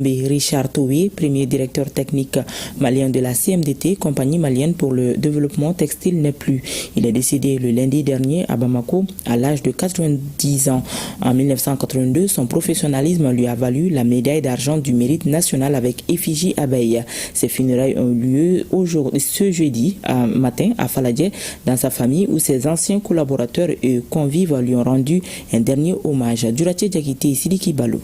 Richard Toué, premier directeur technique malien de la CMDT, compagnie malienne pour le développement textile, n'est plus. Il est décédé le lundi dernier à Bamako à l'âge de 90 ans. En 1982, son professionnalisme lui a valu la médaille d'argent du mérite national avec effigie abeille. Ses funérailles ont eu lieu ce jeudi matin à Faladje, dans sa famille, où ses anciens collaborateurs et convives lui ont rendu un dernier hommage. Duratie Diakité, Sidiki Balou.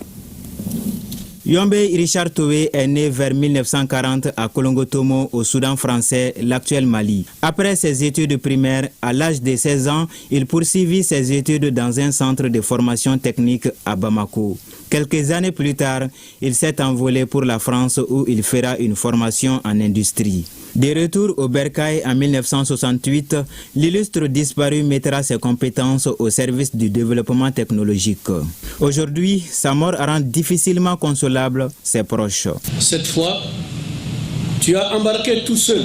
Yombe Richard Toué est né vers 1940 à Kolongotomo, au Soudan français, l'actuel Mali. Après ses études primaires, à l'âge de 16 ans, il poursuivit ses études dans un centre de formation technique à Bamako. Quelques années plus tard, il s'est envolé pour la France où il fera une formation en industrie. De retour au Bercail en 1968, l'illustre disparu mettra ses compétences au service du développement technologique. Aujourd'hui, sa mort rend difficilement consolable ses proches. Cette fois, tu as embarqué tout seul,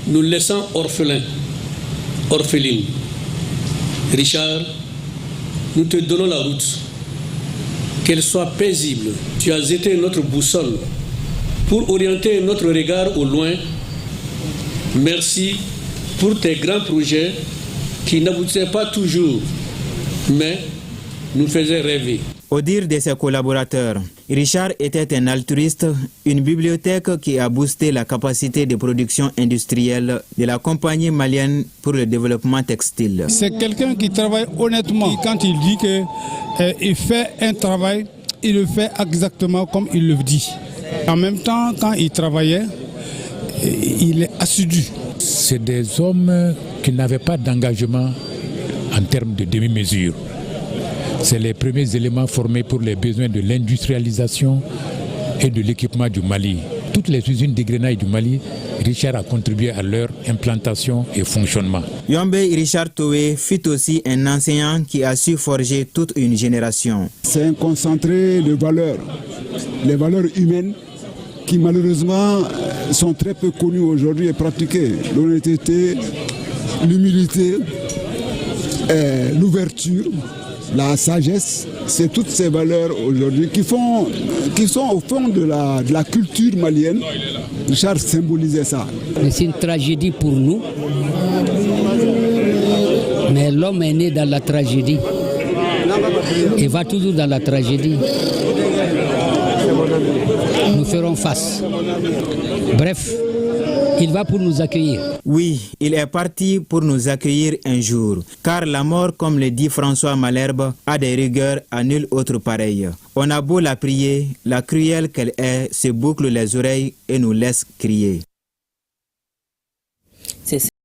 nous laissant orphelins, orphelines. Richard, nous te donnons la route. Qu'elle soit paisible. Tu as été notre boussole pour orienter notre regard au loin. Merci pour tes grands projets qui n'aboutissaient pas toujours, mais nous faisaient rêver. Au dire de ses collaborateurs, Richard était un altruiste, une bibliothèque qui a boosté la capacité de production industrielle de la compagnie malienne pour le développement textile. C'est quelqu'un qui travaille honnêtement. Quand il dit qu'il fait un travail, il le fait exactement comme il le dit. En même temps, quand il travaillait, il est assidu. C'est des hommes qui n'avaient pas d'engagement en termes de demi-mesure. C'est les premiers éléments formés pour les besoins de l'industrialisation et de l'équipement du Mali. Toutes les usines de grenaille du Mali, Richard a contribué à leur implantation et fonctionnement. Yombe Richard Toué fut aussi un enseignant qui a su forger toute une génération. C'est un concentré de valeurs, les valeurs humaines qui malheureusement sont très peu connues aujourd'hui et pratiquées. L'honnêteté, l'humilité, l'ouverture, la sagesse, c'est toutes ces valeurs aujourd'hui qui sont au fond de la culture malienne. Richard symbolisait ça. C'est une tragédie pour nous, mais l'homme est né dans la tragédie et va toujours dans la tragédie. Nous ferons face. Bref, il va pour nous accueillir. Oui, il est parti pour nous accueillir un jour. Car la mort, comme le dit François Malherbe, a des rigueurs à nul autre pareil. On a beau la prier, la cruelle qu'elle est se boucle les oreilles et nous laisse crier.